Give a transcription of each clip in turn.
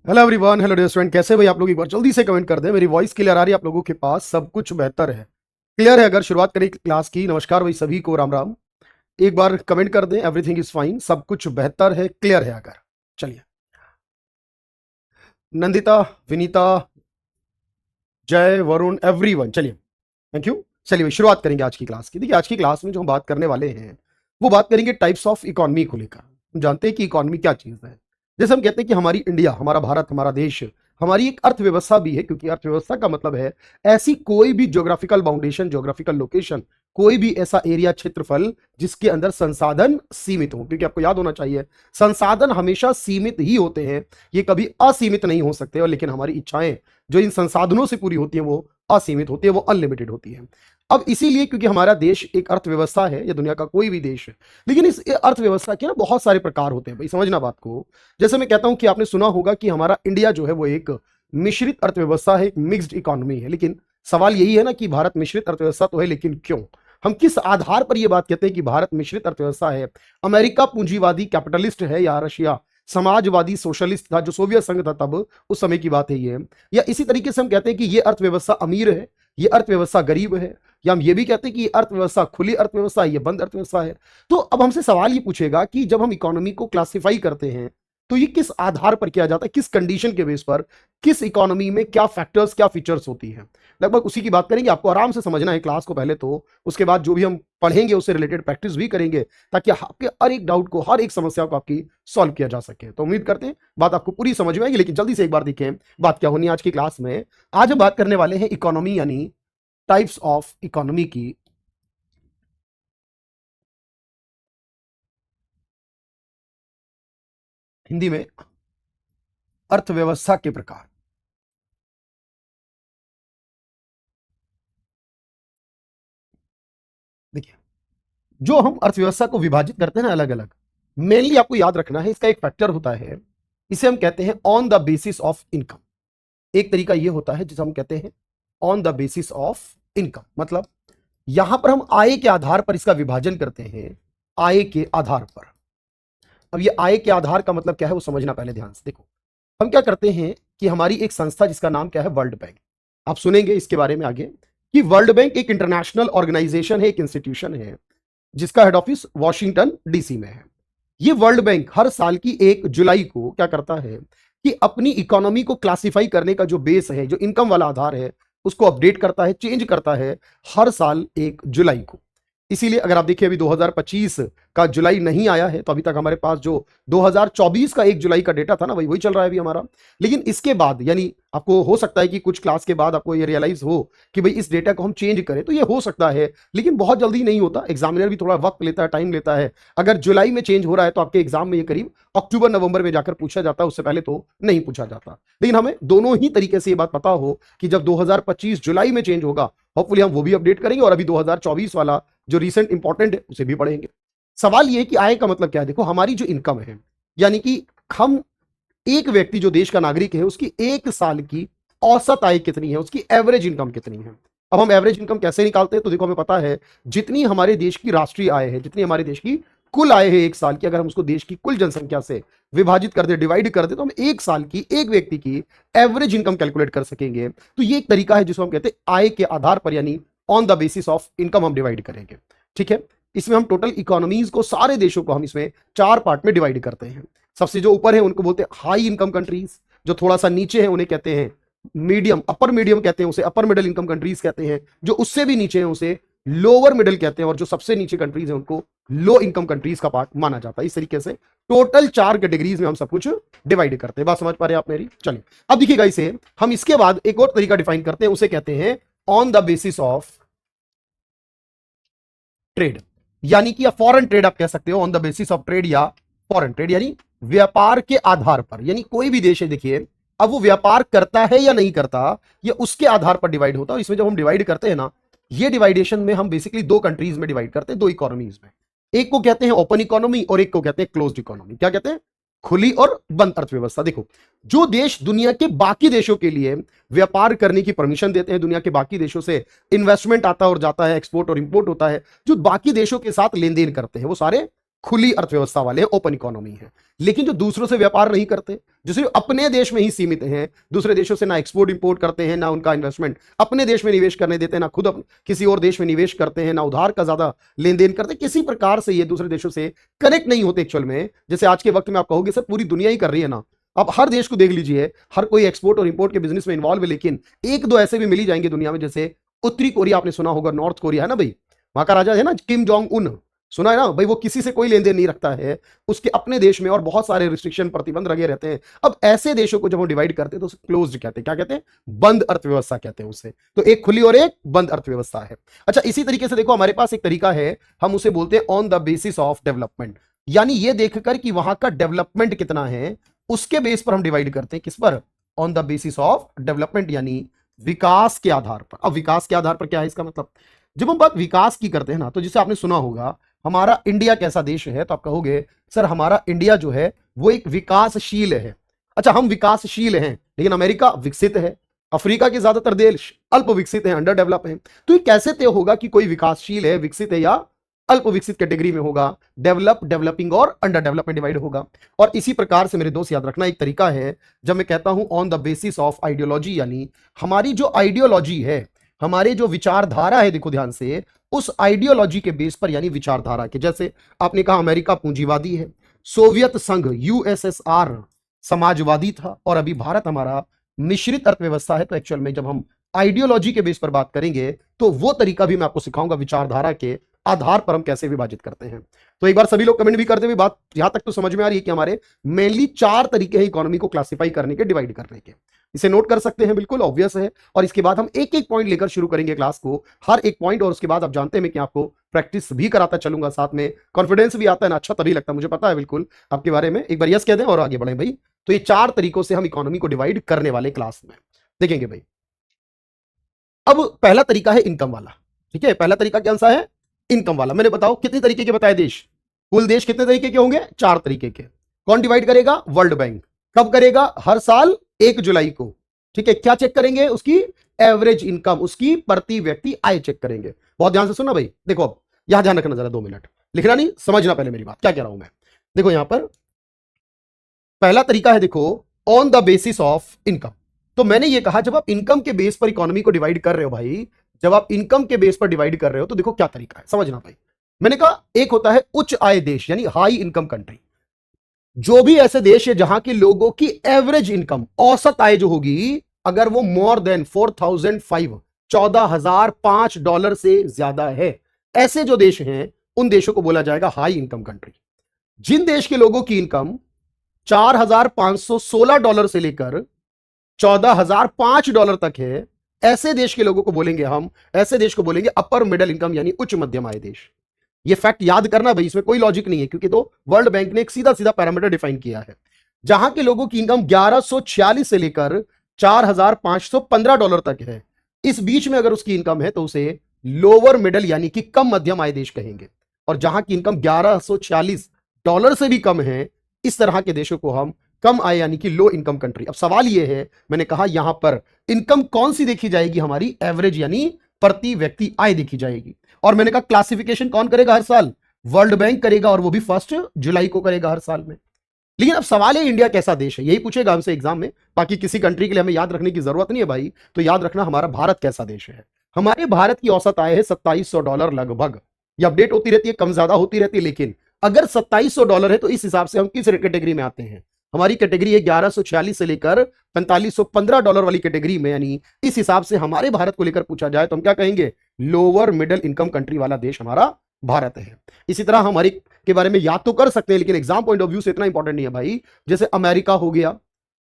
Hello everyone, hello dear student, कैसे भाई आप लोग? एक बार जल्दी से कमेंट कर दें। मेरी वॉइस क्लियर आ रही है आप लोगों के पास? सब कुछ बेहतर है, क्लियर है? अगर शुरुआत करें क्लास की। नमस्कार भाई सभी को, राम राम। एक बार कमेंट कर दें, एवरीथिंग इज फाइन, सब कुछ बेहतर है, क्लियर है अगर। चलिए, नंदिता, विनीता, जय, वरुण, एवरीवन, चलिए, थैंक यू। चलिए भाई शुरुआत करेंगे आज की क्लास की। देखिए, आज की क्लास में जो हम बात करने वाले हैं वो बात करेंगे टाइप्स ऑफ इकोनॉमी को लेकर। हम जानते हैं कि इकोनॉमी क्या चीज है। जैसे हम कहते हैं कि हमारी इंडिया, हमारा भारत, हमारा देश, हमारी एक अर्थव्यवस्था भी है, क्योंकि अर्थव्यवस्था का मतलब है ऐसी कोई भी ज्योग्राफिकल बाउंडेशन, ज्योग्राफिकल लोकेशन, कोई भी ऐसा एरिया, क्षेत्रफल जिसके अंदर संसाधन सीमित हो। क्योंकि आपको याद होना चाहिए, संसाधन हमेशा सीमित ही होते हैं, ये कभी असीमित नहीं हो सकते। और लेकिन हमारी इच्छाएं जो इन संसाधनों से पूरी होती है वो असीमित होती है, वो अनलिमिटेड होती है। अब इसीलिए, क्योंकि हमारा देश एक अर्थव्यवस्था है, या दुनिया का कोई भी देश है, लेकिन इस अर्थव्यवस्था के ना बहुत सारे प्रकार होते हैं भाई, समझना बात को। जैसे मैं कहता हूं कि आपने सुना होगा कि हमारा इंडिया जो है वो एक मिश्रित अर्थव्यवस्था है, एक मिक्स्ड इकोनॉमी है। लेकिन सवाल यही है ना कि भारत मिश्रित अर्थव्यवस्था तो है, लेकिन क्यों? हम किस आधार पर यह बात कहते हैं कि भारत मिश्रित अर्थव्यवस्था है? अमेरिका पूंजीवादी कैपिटलिस्ट है, या रशिया समाजवादी सोशलिस्ट था, जो सोवियत संघ था तब, उस समय की बात है ये? या इसी तरीके से हम कहते हैं कि ये अर्थव्यवस्था अमीर है, ये अर्थव्यवस्था गरीब है, या हम ये भी कहते हैं कि ये अर्थव्यवस्था खुली अर्थव्यवस्था है, ये बंद अर्थव्यवस्था है? तो अब हमसे सवाल ये पूछेगा कि जब हम इकोनॉमी को क्लासिफाई करते हैं तो ये किस आधार पर किया जाता है, किस कंडीशन के बेस पर, किस इकोनॉमी में क्या फैक्टर्स, क्या फीचर्स होती है? लगभग उसी की बात करेंगे। आपको आराम से समझना है क्लास को पहले तो, उसके बाद जो भी हम पढ़ेंगे उससे रिलेटेड प्रैक्टिस भी करेंगे, ताकि आपके हर एक डाउट को, हर एक समस्या को आपकी सॉल्व किया जा सके। तो उम्मीद करते हैं बात आपको पूरी समझ में आएगी। लेकिन जल्दी से एक बार देखें बात क्या होनी है आज की क्लास में। आज हम बात करने वाले हैं इकोनॉमी, यानी टाइप्स ऑफ इकोनॉमी की। हिंदी में अर्थव्यवस्था के प्रकार। देखिए, जो हम अर्थव्यवस्था को विभाजित करते हैं ना अलग अलग, मेनली आपको याद रखना है इसका एक फैक्टर होता है, इसे हम कहते हैं on the basis of income. एक तरीका यह होता है जिसे हम कहते हैं on the basis of income. मतलब यहां पर हम आय के आधार पर इसका विभाजन करते हैं, आय के आधार पर। अब ये आय के आधार का मतलब क्या है वो समझना पहले ध्यान से। देखो, हम क्या करते हैं कि हमारी एक संस्था जिसका नाम क्या है, वर्ल्ड बैंक, आप सुनेंगे इसके बारे में आगे, कि वर्ल्ड बैंक एक इंटरनेशनल ऑर्गेनाइजेशन है, एक इंस्टीट्यूशन है, जिसका हेड ऑफिस वॉशिंगटन डीसी में है। ये वर्ल्ड बैंक हर साल की 1 जुलाई को क्या करता है कि अपनी इकोनॉमी को क्लासिफाई करने का जो बेस है, जो इनकम वाला आधार है, उसको अपडेट करता है, चेंज करता है हर साल 1 जुलाई को। इसीलिए अगर आप देखिए अभी 2025 का जुलाई नहीं आया है, तो अभी तक हमारे पास जो 2024 का 1 जुलाई का डेटा था ना, वही वही चल रहा है अभी हमारा। लेकिन इसके बाद, यानी आपको हो सकता है कि कुछ क्लास के बाद आपको ये रियलाइज हो कि भाई इस डेटा को हम चेंज करें, तो ये हो सकता है, लेकिन बहुत जल्दी नहीं होता। एग्जामिनर भी थोड़ा वक्त लेता है, टाइम लेता है। अगर जुलाई में चेंज हो रहा है तो आपके एग्जाम में ये करीब अक्टूबर नवंबर में जाकर पूछा जाता है, उससे पहले तो नहीं पूछा जाता। लेकिन हमें दोनों ही तरीके से ये बात पता हो कि जब 2025 जुलाई में चेंज होगा, होपफुली हम वो भी अपडेट करेंगे, और अभी 2024 वाला जो रिसेंट इंपॉर्टेंट है उसे भी पढ़ेंगे। सवाल ये कि आय का मतलब क्या है? देखो, हमारी जो इनकम है, यानी कि हम, एक व्यक्ति जो देश का नागरिक है, उसकी 1 साल की औसत आय कितनी है, उसकी एवरेज इनकम कितनी है। अब हम एवरेज इनकम कैसे निकालते हैं? तो देखो, हमें पता है जितनी हमारे देश की राष्ट्रीय आय है, जितनी हमारे देश की कुल आय है 1 साल की, अगर हम उसको देश की कुल जनसंख्या से विभाजित कर दे, डिवाइड कर दे, तो हम 1 साल की एक व्यक्ति की एवरेज इनकम कैलकुलेट कर सकेंगे। तो ये एक तरीका है जिसको हम कहते हैं आय के आधार पर, यानी on the basis of income हम डिवाइड करेंगे। ठीक है, इसमें हम टोटल इकोनॉमीज को, सारे देशों को हम इसमें 4 पार्ट में डिवाइड करते हैं। सबसे जो ऊपर है उनको बोलते हैं हाई इनकम कंट्रीज, जो थोड़ा सा नीचे है उन्हें कहते हैं मीडियम, अपर मीडियम कहते हैं उसे, अपर मिडिल इनकम कंट्रीज कहते हैं। जो उससे भी नीचे है उसे लोअर मिडिल कहते हैं, और जो सबसे नीचे कंट्रीज है उनको लो इनकम कंट्रीज का पार्ट माना जाता है। इस तरीके से टोटल 4 कैटेगरीज में हम सब कुछ डिवाइड करते हैं। बात समझ पा रहे हैं आप मेरी? चलिए, अब देखिएगा, इसे हम इसके बाद एक और तरीका डिफाइन करते हैं, उसे कहते हैं on the basis of trade, यानी कि फॉरेन ट्रेड आप कह सकते हो, on the basis of trade या फॉरेन ट्रेड, यानी व्यापार के आधार पर। यानी कोई भी देश है, देखिए, अब वो व्यापार करता है या नहीं करता, ये उसके आधार पर डिवाइड होता है। इसमें जब हम डिवाइड करते हैं ना, ये डिवाइडेशन में हम बेसिकली 2 कंट्रीज में डिवाइड करते हैं, 2 इकोनॉमीज में। एक को कहते हैं ओपन इकोनॉमी, और एक को कहते हैं क्लोज्ड इकोनॉमी। क्या कहते हैं? खुली और बंद अर्थव्यवस्था। देखो, जो देश दुनिया के बाकी देशों के लिए व्यापार करने की परमिशन देते हैं, दुनिया के बाकी देशों से इन्वेस्टमेंट आता और जाता है, एक्सपोर्ट और इंपोर्ट होता है, जो बाकी देशों के साथ लेन देन करते हैं, वो सारे खुली अर्थव्यवस्था वाले हैं, ओपन इकोनॉमी है। लेकिन जो दूसरों से व्यापार नहीं करते, जो सिर्फ अपने देश में ही सीमित हैं, दूसरे देशों से ना एक्सपोर्ट इंपोर्ट करते हैं, ना उनका इन्वेस्टमेंट अपने देश में निवेश करने देते हैं, ना खुद किसी और देश में निवेश करते हैं, ना उधार का ज्यादा लेन देन करते, किसी प्रकार से ये दूसरे देशों से कनेक्ट नहीं होते एक्चुअल में। जैसे आज के वक्त में आप कहोगे सर पूरी दुनिया ही कर रही है ना, आप हर देश को देख लीजिए, हर कोई एक्सपोर्ट और इंपोर्ट के बिजनेस में इन्वॉल्व है, लेकिन एक दो ऐसे भी मिल ही जाएंगे दुनिया में, जैसे उत्तरी कोरिया आपने सुना होगा, नॉर्थ कोरिया है ना भाई, वहां का राजा है ना किम जोंग उन, सुना है ना भाई, वो किसी से कोई लेन देन नहीं रखता है, उसके अपने देश में और बहुत सारे रिस्ट्रिक्शन प्रतिबंध लगे रहते हैं। अब ऐसे देशों को जब हम डिवाइड करते हैं तो उसे क्लोज्ड कहते हैं, क्या कहते हैं, बंद अर्थव्यवस्था कहते हैं उसे। तो एक खुली और एक बंद अर्थव्यवस्था है। अच्छा, इसी तरीके से देखो हमारे पास एक तरीका है, हम उसे बोलते हैं on the basis of development, यानी ये देखकर कि वहां का डेवलपमेंट कितना है उसके बेस पर हम डिवाइड करते हैं, किस पर, on the basis of development, यानी विकास के आधार पर। अब विकास के आधार पर क्या है इसका मतलब, जब हम बात विकास की करते हैं ना, तो जिसे आपने सुना होगा हमारा इंडिया कैसा देश है, तो आप कहोगे सर हमारा इंडिया जो है वो एक विकासशील है। अच्छा, हम विकासशील हैं, लेकिन अमेरिका विकसित है, अफ्रीका के ज्यादातर देश अल्प विकसित हैं, अंडर डेवलप हैं। तो ये कैसे तय होगा कि कोई विकासशील है, विकसित है, या अल्प विकसित कैटेगरी में होगा, डेवलप, डेवलपिंग और अंडर डेवलप में डिवाइड होगा। और इसी प्रकार से मेरे दोस्त याद रखना, एक तरीका है जब मैं कहता हूं on the basis of ideology, यानी हमारी जो आइडियोलॉजी है, हमारे जो विचारधारा है, देखो ध्यान से, उस आइडियोलॉजी के बेस पर, यानी विचारधारा के, जैसे आपने कहा अमेरिका पूंजीवादी है, सोवियत संघ यूएसएसआर समाजवादी था, और अभी भारत हमारा मिश्रित अर्थव्यवस्था है। तो एक्चुअल में जब हम आइडियोलॉजी के बेस पर बात करेंगे तो वो तरीका भी मैं आपको सिखाऊंगा, विचारधारा के आधार पर हम कैसे विभाजित करते हैं। तो एक बार सभी लोग कमेंट भी करते हुए, बात यहां तक तो समझ में आ रही है कि हमारे मेनली 4 तरीके हैं इकोनॉमी को क्लासिफाई करने के, डिवाइड करने के। इसे नोट कर सकते हैं, बिल्कुल ऑब्वियस है। और इसके बाद हम एक एक पॉइंट लेकर शुरू करेंगे क्लास को, हर एक पॉइंट, और उसके बाद आप जानते हैं मैं कि आपको प्रैक्टिस भी कराता चलूंगा, साथ में कॉन्फिडेंस भी आता है ना, अच्छा तभी लगता है, मुझे पता है बिल्कुल आपके बारे में। एक बार यस कह दें और आगे बढ़े भाई। तो ये 4 तरीकों से हम इकोनॉमी को डिवाइड करने वाले क्लास में देखेंगे भाई। अब पहला तरीका है इनकम वाला, ठीक है, पहला तरीका कौन सा है, इनकम वाला। मैंने बताओ कितने तरीके के बताए देश, कुल देश कितने तरीके के होंगे, 4 तरीके के। कौन डिवाइड करेगा, वर्ल्ड बैंक। कब करेगा, हर साल 1 जुलाई को, ठीक है। क्या चेक करेंगे, उसकी एवरेज इनकम, उसकी प्रति व्यक्ति आय चेक करेंगे। बहुत ध्यान से सुनना भाई, देखो अब यहां ध्यान रखना जरा, 2 मिनट लिखना नहीं, समझना पहले मेरी बात क्या कह रहा हूं मैं। देखो यहां पर पहला तरीका है, देखो on the basis of income. तो मैंने ये कहा जब आप इनकम के बेस पर इकोनॉमी को डिवाइड कर रहे हो भाई, जब आप इनकम के बेस पर डिवाइड कर रहे हो तो देखो क्या तरीका है, समझना भाई। मैंने कहा एक होता है उच्च आय देश, यानी हाई इनकम कंट्री, जो भी ऐसे देश है जहां के लोगों की एवरेज इनकम, औसत आय जो होगी, अगर वो मोर देन 4005 $14,005 से ज्यादा है, ऐसे जो देश हैं उन देशों को बोला जाएगा हाई इनकम कंट्री। जिन देश के लोगों की इनकम $4,516 से लेकर $14,005 तक है, ऐसे देश के लोगों को बोलेंगे हम, ऐसे देश को बोलेंगे अपर मिडिल इनकम, यानी उच्च मध्यम आय देश। ये फैक्ट याद करना भाई, इसमें कोई लॉजिक नहीं है, क्योंकि तो वर्ल्ड बैंक ने एक सीधा सीधा पैरामीटर डिफाइन किया है। जहां के लोगों की इनकम 1146 से लेकर $4,515 तक है, इस बीच में अगर उसकी इनकम है तो उसे लोअर मिडिल, यानी कि कम मध्यम आय देश कहेंगे। और जहां की इनकम $1146 से भी कम है, इस तरह के देशों को हम कम आय, यानी कि लो इनकम कंट्री। अब सवाल यह है, मैंने कहा यहां पर इनकम कौन सी देखी जाएगी, हमारी एवरेज, यानी प्रति व्यक्ति आय देखी जाएगी। और मैंने कहा क्लासिफिकेशन कौन करेगा हर साल, वर्ल्ड बैंक करेगा, और वो भी 1 जुलाई को करेगा हर साल में। लेकिन अब सवाल है इंडिया कैसा देश है, यही पूछेगा हमसे एग्जाम में, बाकी किसी कंट्री के लिए हमें याद रखने की जरूरत नहीं है भाई। तो याद रखना हमारा भारत कैसा देश है। हमारे भारत की औसत आय है $2700 लगभग, ये अपडेट होती रहती है, कम ज्यादा होती रहती है, लेकिन अगर $2700 है तो इस हिसाब से हम किस कैटेगरी में आते हैं, हमारी कैटेगरी है 1146 से लेकर $4515 वाली कैटेगरी में, यानी इस हिसाब से हमारे भारत को लेकर पूछा जाए तो हम क्या कहेंगे, लोअर मिडिल इनकम कंट्री वाला देश हमारा भारत है। इसी तरह हमारे के बारे में याद तो कर सकते हैं, लेकिन एग्जाम पॉइंट ऑफ व्यू से इतना इंपॉर्टेंट नहीं है भाई। जैसे अमेरिका हो गया,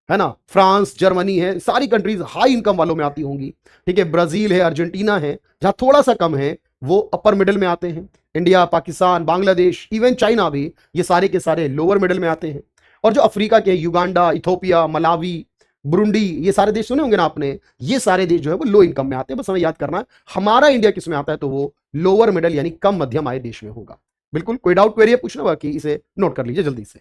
है ना, फ्रांस, जर्मनी है, सारी कंट्रीज हाई इनकम वालों में आती होंगी, ठीक है। ब्राजील है, अर्जेंटीना है, जहां थोड़ा सा कम है वो अपर मिडिल में आते हैं। India, Pakistan, Bangladesh, even China भी, ये सारे के सारे लोअर मिडिल में आते हैं। और जो अफ्रीका के युगांडा, इथोपिया, मलावी, बुरुंडी, ये सारे देश सुने होंगे ना आपने, ये सारे देश जो है वो लो इनकम में आते हैं। बस हमें याद करना है हमारा इंडिया किस में आता है, तो वो लोअर मिडिल, यानी कम मध्यम आय देश में होगा। बिल्कुल, कोई डाउट क्वेरी है पूछना, बाकी इसे नोट कर लीजिए जल्दी से।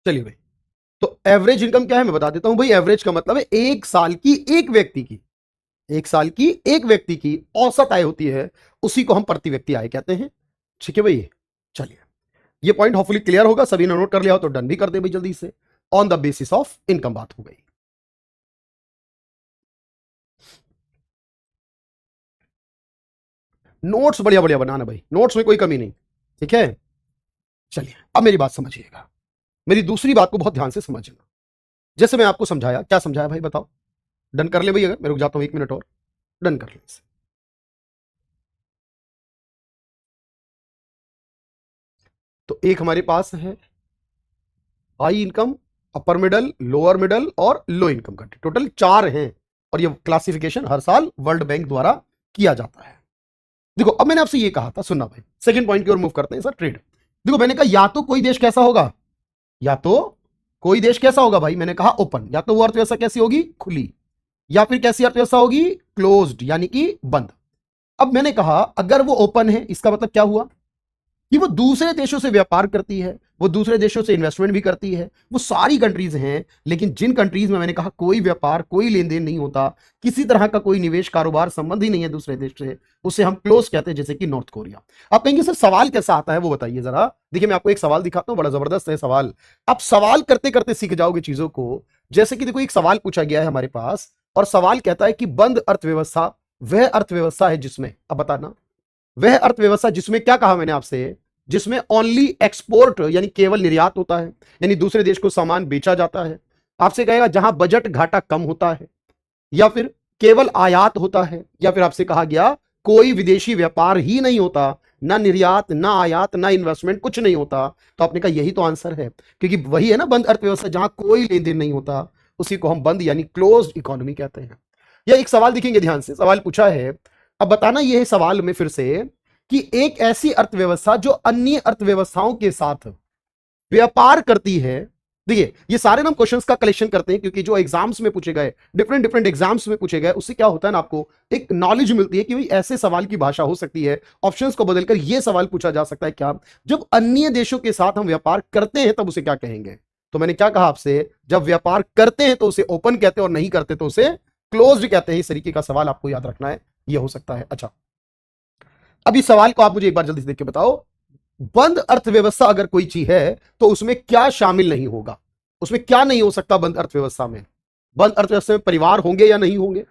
चलिए भाई, तो एवरेज इनकम क्या है मैं बता देता हूं भाई। एवरेज का मतलब है एक साल की एक व्यक्ति की, एक साल की एक व्यक्ति की औसत आय होती है, उसी को हम प्रति व्यक्ति आय कहते हैं। ठीक है भाई, चलिए ये पॉइंट होपफुली क्लियर होगा, सभी ने नोट कर लिया हो तो डन भी कर दे भाई जल्दी से। On the basis of income बात हो गई। नोट्स बढ़िया बढ़िया बनाना भाई, नोट्स में कोई कमी नहीं, ठीक है। चलिए अब मेरी बात समझिएगा, मेरी दूसरी बात को बहुत ध्यान से समझना। जैसे मैं आपको समझाया, क्या समझाया भाई बताओ, डन कर ले भाई, अगर मैं रुक जाता हूं 1 मिनट और, डन कर ले इसे। तो एक हमारे पास है high income, upper middle, lower middle और लो इनकम कंट्री, टोटल 4 हैं। और ये क्लासिफिकेशन हर साल वर्ल्ड बैंक द्वारा किया जाता है। देखो अब मैंने आपसे ये कहा था, सुनना भाई, सेकंड पॉइंट की ओर मूव करते हैं सर, ट्रेड। देखो मैंने कहा या तो कोई देश कैसा होगा, या तो कोई देश कैसा होगा भाई, मैंने कहा ओपन, या तो वो अर्थव्यवस्था कैसी होगी, खुली, या फिर कैसी अर्थव्यवस्था होगी, क्लोज्ड यानी कि बंद। अब मैंने कहा अगर वो ओपन है, इसका मतलब क्या हुआ कि वो दूसरे देशों से व्यापार करती है, वो दूसरे देशों से इन्वेस्टमेंट भी करती है, वो सारी कंट्रीज हैं। लेकिन जिन कंट्रीज में मैंने कहा कोई व्यापार, कोई लेन देन नहीं होता, किसी तरह का कोई निवेश कारोबार संबंध ही नहीं है दूसरे देश से, उसे हम क्लोज कहते हैं, जैसे कि नॉर्थ कोरिया। आप कहेंगे सर सवाल कैसा आता है वो बताइए जरा। देखिए मैं आपको एक सवाल दिखाता हूं, बड़ा जबरदस्त है सवाल, आप सवाल करते करते सीख जाओगे चीजों को। जैसे कि देखो एक सवाल पूछा गया है हमारे पास, और सवाल कहता है कि बंद अर्थव्यवस्था वह अर्थव्यवस्था है जिसमें, अब बताना, वह अर्थव्यवस्था जिसमें, क्या कहा मैंने आपसे, जिसमें ओनली एक्सपोर्ट यानी केवल निर्यात होता है, यानी दूसरे देश को सामान बेचा जाता है। आपसे कहेगा जहां बजट घाटा कम होता है, या फिर केवल आयात होता है, या फिर आपसे कहा गया कोई विदेशी व्यापार ही नहीं होता, ना निर्यात ना आयात ना इन्वेस्टमेंट, कुछ नहीं होता। तो आपने कहा यही तो आंसर है, क्योंकि वही है ना बंद अर्थव्यवस्था, जहां कोई लेन देन नहीं होता, उसी को हम बंद यानी क्लोज्ड इकोनॉमी कहते हैं। यह एक सवाल दिखेंगे ध्यान से, सवाल पूछा है, अब बताना यह सवाल में फिर से कि एक ऐसी अर्थव्यवस्था जो अन्य अर्थव्यवस्थाओं के साथ व्यापार करती है। देखिए ये सारे हम क्वेश्चंस का कलेक्शन करते हैं, क्योंकि जो एग्जाम्स में पूछे गए, डिफरेंट डिफरेंट एग्जाम्स में पूछे गए, उससे क्या होता है ना, आपको एक नॉलेज मिलती है कि भाई ऐसे सवाल की भाषा हो सकती है, ऑप्शंस को बदलकर ये सवाल पूछा जा सकता है, क्या जब अन्य देशों के साथ हम व्यापार करते हैं तब उसे क्या कहेंगे। तो मैंने क्या कहा आपसे, जब व्यापार करते हैं तो उसे ओपन कहते हैं, और नहीं करते तो उसे क्लोज्ड कहते हैं। इस तरीके का सवाल आपको याद रखना है, यह हो सकता है। अच्छा अब इस सवाल को आप मुझे एक बार जल्दी से देख के बताओ, बंद अर्थव्यवस्था अगर कोई चीज है तो उसमें क्या शामिल नहीं होगा, उसमें क्या नहीं हो सकता बंद अर्थव्यवस्था में। बंद अर्थव्यवस्था में परिवार होंगे या नहीं होंगे,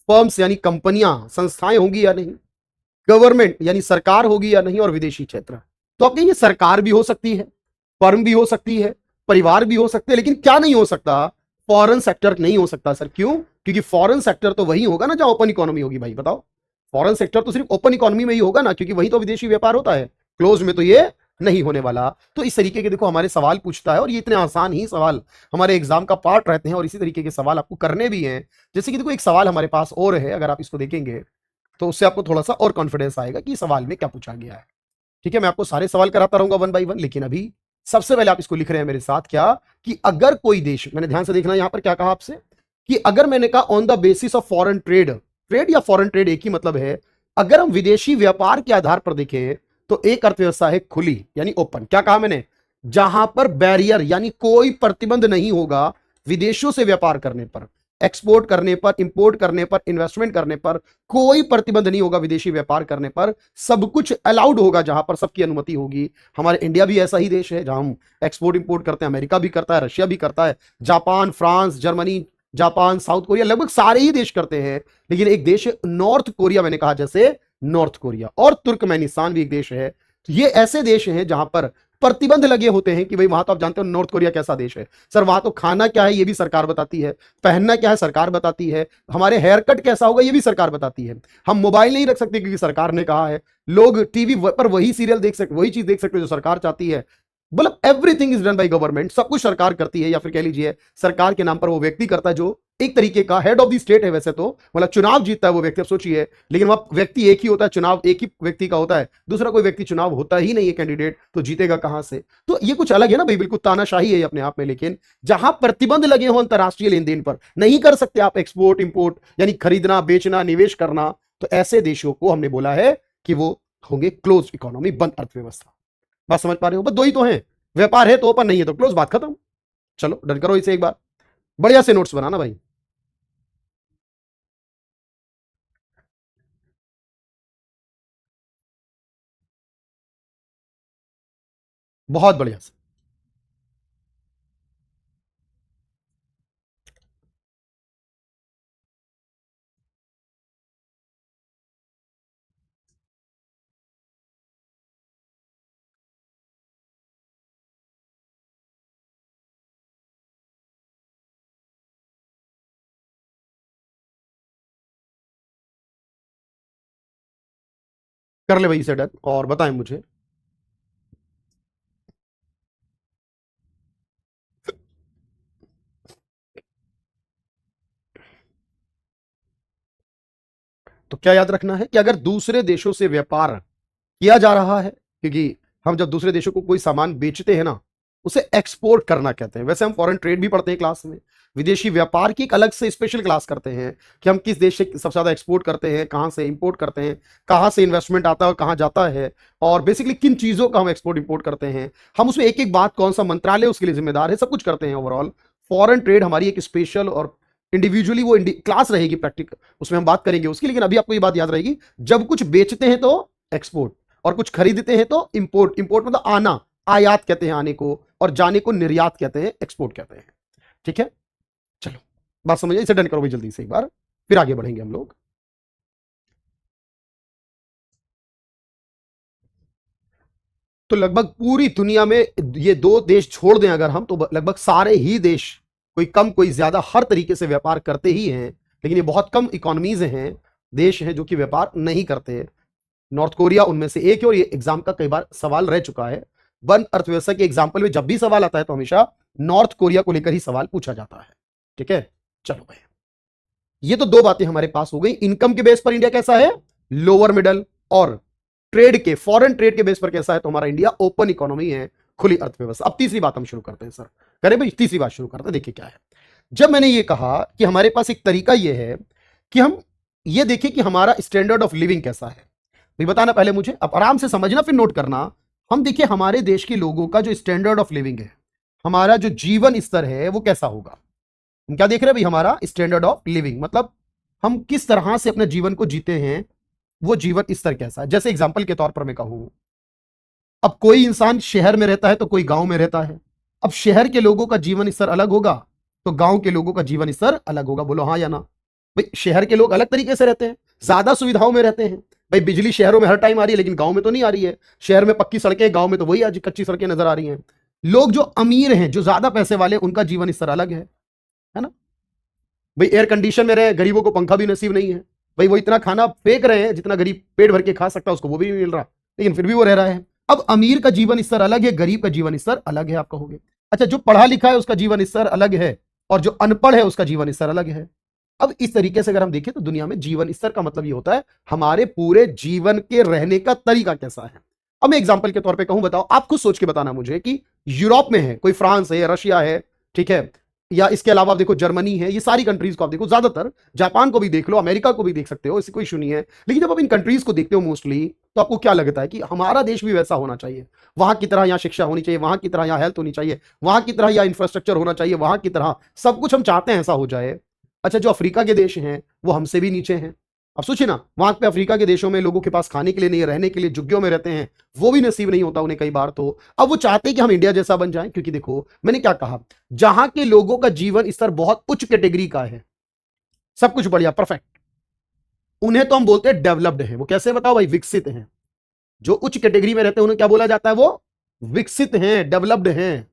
फर्म्स यानी कंपनियां संस्थाएं होंगी या नहीं, गवर्नमेंट यानी सरकार होगी या नहीं, और विदेशी क्षेत्र। तो आप कहेंगे सरकार भी हो सकती है, फर्म भी हो सकती है, परिवार भी हो सकते हैं, लेकिन क्या नहीं हो सकता, फॉरेन सेक्टर नहीं हो सकता। सर क्यों, क्योंकि फॉरेन सेक्टर तो वही होगा ना जहां ओपन इकोनॉमी होगी भाई, बताओ। फॉरेन सेक्टर तो सिर्फ ओपन इकोनॉमी में ही होगा ना, क्योंकि वही तो विदेशी व्यापार होता है, क्लोज में तो ये नहीं होने वाला। तो इस तरीके के देखो हमारे सवाल पूछता है, और ये इतने आसान ही सवाल हमारे एग्जाम का पार्ट रहते हैं, और इसी तरीके के सवाल आपको करने भी हैं। जैसे कि देखो एक सवाल हमारे पास और है, अगर आप इसको देखेंगे तो उससे आपको थोड़ा सा और कॉन्फिडेंस आएगा कि सवाल में क्या पूछा गया है। ठीक है, मैं आपको सारे सवाल कराता रहूंगा 1 बाय 1, लेकिन अभी सबसे पहले आप इसको लिख रहे हैं मेरे साथ, क्या कि अगर कोई देश, मैंने ध्यान से देखना यहां पर क्या कहा आपसे, कि अगर मैंने कहा on the basis of foreign trade, trade या फॉरेन ट्रेड एक ही मतलब है, अगर हम विदेशी व्यापार के आधार पर देखें तो एक अर्थव्यवस्था है खुली यानी ओपन। क्या कहा मैंने, जहां पर बैरियर यानी कोई प्रतिबंध नहीं होगा विदेशों से व्यापार करने पर, एक्सपोर्ट करने पर, इंपोर्ट करने पर, इन्वेस्टमेंट करने पर कोई प्रतिबंध नहीं होगा, विदेशी व्यापार करने पर सब कुछ अलाउड होगा, जहां पर सबकी अनुमति होगी। हमारे इंडिया भी ऐसा ही देश है जहां हम एक्सपोर्ट इंपोर्ट करते हैं, अमेरिका भी करता है, रशिया भी करता है, Japan, France, Germany, Japan, south Korea, लगभग सारे ही देश करते हैं। लेकिन एक देश है नॉर्थ कोरिया, मैंने कहा जैसे नॉर्थ कोरिया, और तुर्कमेनिस्तान भी एक देश है। तो ये ऐसे देश हैं जहां पर प्रतिबंध लगे होते हैं कि भाई वहां तो आप जानते हो नॉर्थ कोरिया कैसा देश है सर, वहां तो खाना क्या है ये भी सरकार बताती है, पहनना क्या है सरकार बताती है, हमारे हेयर कट कैसा होगा ये भी सरकार बताती है, हम मोबाइल नहीं रख सकते क्योंकि सरकार ने कहा है, लोग टीवी पर वही सीरियल देख सकते, वही चीज देख सकते जो सरकार चाहती है। मतलब everything is done by government, सब कुछ सरकार करती है, या फिर कह लीजिए सरकार के नाम पर वो व्यक्ति करता है जो एक तरीके का हेड ऑफ द स्टेट है। वैसे तो मतलब चुनाव जीतता है वो व्यक्ति, अब सोचिए, लेकिन वह व्यक्ति एक ही होता है, चुनाव एक ही व्यक्ति का होता है, दूसरा कोई व्यक्ति चुनाव होता ही नहीं है कैंडिडेट, तो जीतेगा कहां से। तो ये कुछ अलग है ना भाई, बिल्कुल तानाशाही है अपने आप में। लेकिन जहां प्रतिबंध लगे हो अंतरराष्ट्रीय लेन देन पर, नहीं कर सकते आप एक्सपोर्ट इंपोर्ट यानी खरीदना बेचना निवेश करना, तो ऐसे देशों को हमने बोला है कि वो होंगे क्लोज इकोनॉमी, बंद अर्थव्यवस्था। बात समझ पा रहे हो, बस दो ही तो है, व्यापार है तो ओपन, नहीं है तो क्लोज, बात खत्म। चलो डन करो इसे एक बार, बढ़िया से नोट्स बनाना भाई। बहुत बढ़िया से। कर ले भाई इसे डन और बताएं मुझे। तो क्या याद रखना है कि अगर दूसरे देशों से व्यापार किया जा रहा है, क्योंकि हम जब दूसरे देशों को कोई सामान बेचते हैं ना, उसे एक्सपोर्ट करना कहते हैं। वैसे हम फॉरेन ट्रेड भी पढ़ते हैं क्लास में, विदेशी व्यापार की एक अलग से स्पेशल क्लास करते हैं कि हम किस देश से सबसे ज्यादा एक्सपोर्ट करते हैं, कहां से इंपोर्ट करते हैं, कहां से इन्वेस्टमेंट आता है और कहां जाता है, और बेसिकली किन चीजों का हम एक्सपोर्ट इंपोर्ट करते हैं। हम उसमें एक एक बात, कौन सा मंत्रालय उसके लिए जिम्मेदार है, सब कुछ करते हैं। ओवरऑल फॉरेन ट्रेड हमारी एक स्पेशल और इंडिविजुअली वो क्लास रहेगी प्रैक्टिकल, उसमें हम बात करेंगे उसकी। लेकिन अभी आपको ये बात याद रहेगी, जब कुछ बेचते हैं तो एक्सपोर्ट, और कुछ खरीदते हैं तो इंपोर्ट। इंपोर्ट मतलब आना, आयात कहते हैं आने को, और जाने को निर्यात कहते हैं, एक्सपोर्ट कहते हैं। ठीक है, चलो बात समझिए, इसे डन करो भाई जल्दी से एक बार, फिर आगे बढ़ेंगे हम लोग। तो लगभग पूरी दुनिया में ये दो देश छोड़ दें अगर हम, तो लगभग सारे ही देश, कोई कम कोई ज्यादा, हर तरीके से व्यापार करते ही हैं। लेकिन ये बहुत कम इकोनॉमीज हैं, देश हैं जो कि व्यापार नहीं करते। नॉर्थ कोरिया उनमें से एक है, और ये एग्जाम का कई बार सवाल रह चुका है। वन अर्थव्यवस्था के एग्जाम्पल में जब भी सवाल आता है तो हमेशा नॉर्थ कोरिया को लेकर ही सवाल पूछा जाता है। ठीक है, चलो भाई, ये तो दो बातें हमारे पास हो गई। इनकम के बेस पर इंडिया कैसा है, लोअर मिडल, और ट्रेड के, फॉरेन ट्रेड के बेस पर कैसा है, तो हमारा इंडिया ओपन इकोनॉमी है, खुली अर्थव्यवस्था। अब तीसरी बात हम शुरू करते हैं सर, करें भाई, तीसरी बात शुरू करते हैं। देखिए क्या है, जब मैंने ये कहा कि हमारे पास एक तरीका ये है कि हम ये देखें कि हमारा स्टैंडर्ड ऑफ लिविंग कैसा है। भाई बताना पहले मुझे, अब आराम से समझना फिर नोट करना। हम देखिए हमारे देश के लोगों का जो स्टैंडर्ड ऑफ लिविंग है, हमारा जो जीवन स्तर है वो कैसा होगा। हम क्या देख रहे हैं भाई, हमारा स्टैंडर्ड ऑफ लिविंग मतलब हम किस तरह से अपने जीवन को जीते हैं, वो जीवन स्तर कैसा है। जैसे एग्जांपल के तौर पर मैं कहूं, अब कोई इंसान शहर में रहता है तो कोई गांव में रहता है। अब शहर के लोगों का जीवन स्तर अलग होगा, तो गांव के लोगों का जीवन स्तर अलग होगा। बोलो हाँ या ना भाई। शहर के लोग अलग तरीके से रहते हैं, ज्यादा सुविधाओं में रहते हैं। भाई बिजली शहरों में हर टाइम आ रही है, लेकिन गांव में तो नहीं आ रही है। शहर में पक्की सड़कें, गांव में तो वही आज कच्ची सड़कें नजर आ रही हैं। लोग जो अमीर हैं, जो ज्यादा पैसे वाले, उनका जीवन स्तर अलग है ना। भाई एयर कंडीशन में रहे, गरीबों को पंखा भी नसीब नहीं है। भाई वो इतना खाना फेंक रहे हैं जितना गरीब पेट भर के खा सकता है, उसको वो भी नहीं मिल रहा, लेकिन फिर भी वो रह रहा है। अब अमीर का जीवन स्तर अलग है, गरीब का जीवन स्तर अलग है, आप कहोगे। अच्छा, जो पढ़ा लिखा है उसका जीवन स्तर अलग है, और जो अनपढ़ है उसका जीवन स्तर अलग है। अब इस तरीके से अगर हम देखें तो दुनिया में जीवन स्तर का मतलब ये होता है हमारे पूरे जीवन के रहने का तरीका कैसा है। अब मैं एग्जांपल के तौर पे कहूं, बताओ, आप खुद सोच के बताना मुझे कि यूरोप में है, कोई फ्रांस है, रशिया है, ठीक है, या इसके अलावा आप देखो जर्मनी है, ये सारी कंट्रीज को आप देखो, ज्यादातर जापान को भी देख लो, अमेरिका को भी देख सकते हो, इससे कोई इशू नहीं है। लेकिन जब आप इन कंट्रीज को देखते हो मोस्टली, तो आपको क्या लगता है कि हमारा देश भी वैसा होना चाहिए, वहां की तरह यहाँ शिक्षा होनी चाहिए, वहां की तरह यहाँ हेल्थ होनी चाहिए, वहां की तरह यहाँ इंफ्रास्ट्रक्चर होना चाहिए, वहां की तरह सब कुछ हम चाहते हैं ऐसा हो जाए। अच्छा, जो अफ्रीका के देश हैं वो हमसे भी नीचे हैं। अब सोचिए ना, वहां पे अफ्रीका के देशों में लोगों के पास खाने के लिए नहीं है, रहने के लिए झुग्गियों में रहते हैं, वो भी नसीब नहीं होता उन्हें कई बार। तो अब वो चाहते हैं कि हम इंडिया जैसा बन जाएं, क्योंकि देखो मैंने क्या कहा, जहां के लोगों का जीवन स्तर बहुत उच्च कैटेगरी का है, सब कुछ बढ़िया परफेक्ट, उन्हें तो हम बोलते हैं डेवलप्ड है। वो कैसे बताओ भाई, विकसित हैं। जो उच्च कैटेगरी में रहते हैं उन्हें क्या बोला जाता है, वो विकसित हैं, डेवलप्ड हैं।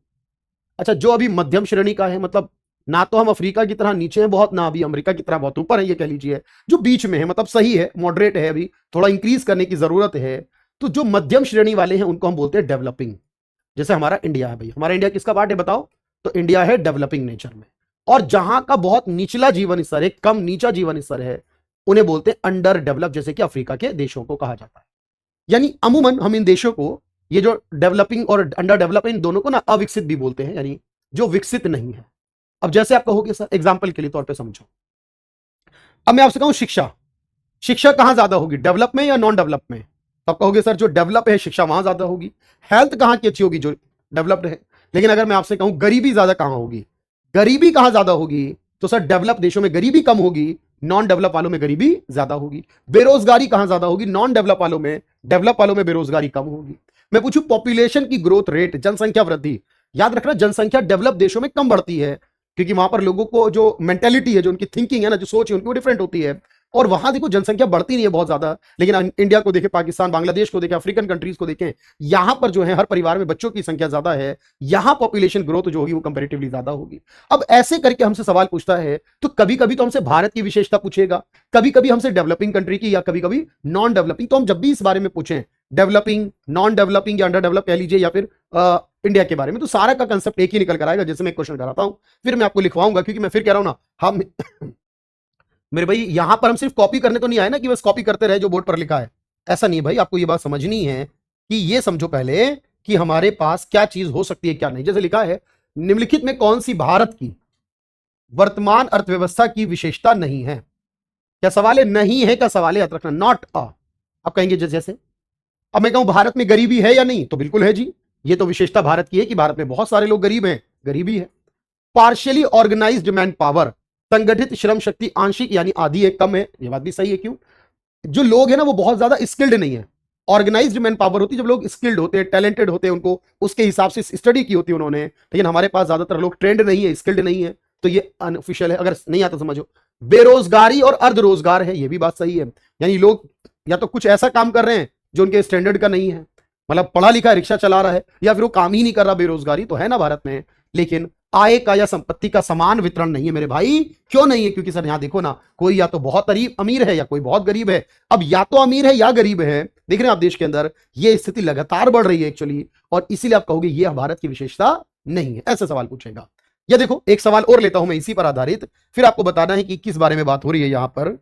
अच्छा, जो अभी मध्यम श्रेणी का है, मतलब ना तो हम अफ्रीका की तरह नीचे हैं बहुत, ना अभी अमेरिका की तरह बहुत ऊपर है, ये कह लीजिए जो बीच में है, मतलब सही है, मॉडरेट है, अभी थोड़ा इंक्रीज करने की जरूरत है। तो जो मध्यम श्रेणी वाले हैं उनको हम बोलते हैं डेवलपिंग। जैसे हमारा इंडिया है भाई, हमारा इंडिया किसका पार्ट है बताओ, तो इंडिया है डेवलपिंग नेचर में। और जहां का बहुत निचला जीवन स्तर है, कम नीचा जीवन स्तर है, उन्हें बोलते हैं अंडर डेवलप, जैसे कि अफ्रीका के देशों को कहा जाता है। यानी अमूमन हम इन देशों को, ये जो डेवलपिंग और अंडर डेवलप, इन दोनों को ना अविकसित भी बोलते हैं, यानी जो विकसित नहीं है। अब जैसे आप कहोगे सर, एग्जाम्पल के लिए तौर पे समझो, अब मैं आपसे कहूं शिक्षा, शिक्षा कहां ज्यादा होगी, डेवलप में या नॉन डेवलप में। तो आप कहोगे सर जो डेवलप है शिक्षा वहां ज्यादा होगी। हेल्थ कहां की अच्छी होगी, जो डेवलप्ड है। लेकिन अगर मैं आपसे कहूं गरीबी ज्यादा कहां होगी, गरीबी कहां ज्यादा होगी, तो सर डेवलप देशों में गरीबी कम होगी, नॉन डेवलप वालों में गरीबी ज्यादा होगी। बेरोजगारी कहां ज्यादा होगी, नॉन डेवलप वालों में, डेवलप वालों में बेरोजगारी कम होगी। मैं पूछूं पॉपुलेशन की ग्रोथ रेट, जनसंख्या वृद्धि, याद रखना जनसंख्या डेवलप देशों में कम बढ़ती है, क्योंकि वहां पर लोगों को जो मेंटेलिटी है, जो उनकी थिंकिंग है ना, जो सोच है उनकी, वो डिफरेंट होती है। और वहां देखो जनसंख्या बढ़ती नहीं है बहुत ज्यादा, लेकिन इंडिया को देखें, पाकिस्तान, बांग्लादेश को देखें, अफ्रीकन कंट्रीज को देखें, यहां पर जो है हर परिवार में बच्चों की संख्या ज्यादा है, यहां पॉपुलेशन ग्रोथ जो होगी वो कंपेरेटिवली ज्यादा होगी। अब ऐसे करके हमसे सवाल पूछता है, तो कभी कभी तो हमसे भारत की विशेषता पूछेगा, कभी कभी हमसे डेवलपिंग कंट्री की, या कभी कभी नॉन डेवलपिंग। तो हम जब भी इस बारे में पूछें, डेवलपिंग, नॉन डेवलपिंग या अंडर डेवलप कह लीजिए, या फिर इंडिया के बारे में, तो सारा का कंसेप्ट एक ही निकल कर आएगा। जैसे मैं क्वेश्चन कराता हूं, फिर मैं आपको लिखवाऊंगा, क्योंकि मैं फिर कह रहा हूं ना, हम मेरे भाई यहां पर हम सिर्फ कॉपी करने तो नहीं आए ना, कि बस कॉपी करते रहे जो बोर्ड पर लिखा है, ऐसा नहीं भाई। आपको ये बात समझनी है कि ये समझो पहले कि हमारे पास क्या चीज हो सकती है क्या नहीं। जैसे लिखा है, निम्नलिखित में कौन सी भारत की वर्तमान अर्थव्यवस्था की विशेषता नहीं है। क्या सवाल है, नहीं है का सवाल है, याद रखना, नॉट अ। आप कहेंगे जैसे अब मैं कहूं भारत में गरीबी है या नहीं, तो बिल्कुल है जी। ये तो विशेषता भारत की है कि भारत में बहुत सारे लोग गरीब हैं, गरीबी है। पार्शियली ऑर्गेनाइज्ड मैन पावर, संगठित श्रम शक्ति आंशिक यानी आधी है, कम है, ये बात भी सही है। क्यों, जो लोग हैं ना वो बहुत ज्यादा स्किल्ड नहीं है। ऑर्गेनाइज्ड मैन पावर होती है जब लोग स्किल्ड होते हैं, टैलेंटेड होते हैं, उनको उसके हिसाब से स्टडी की होती है उन्होंने, लेकिन हमारे पास ज्यादातर लोग ट्रेंड नहीं है, स्किल्ड नहीं है, तो ये अनऑफिशियल है। अगर नहीं आता समझो। बेरोजगारी और अर्ध रोजगार है, ये भी बात सही है, यानी लोग या तो कुछ ऐसा काम कर रहे हैं जो उनके स्टैंडर्ड का नहीं है, मतलब पढ़ा लिखा रिक्शा चला रहा है, या फिर वो काम ही नहीं कर रहा। बेरोजगारी तो है ना भारत में, लेकिन आय का या संपत्ति का समान वितरण नहीं है मेरे भाई। क्यों नहीं है, क्योंकि सर यहां देखो ना, कोई या तो बहुत अमीर है या कोई बहुत गरीब है। अब या तो अमीर है या गरीब है, देख रहे हैं आप देश के अंदर ये स्थिति लगातार बढ़ रही है एक्चुअली, और इसीलिए आप कहोगे ये भारत की विशेषता नहीं है, ऐसा सवाल पूछेगा। या देखो एक सवाल और लेता हूं मैं इसी पर आधारित, फिर आपको बताना है कि किस बारे में बात हो रही है यहां पर।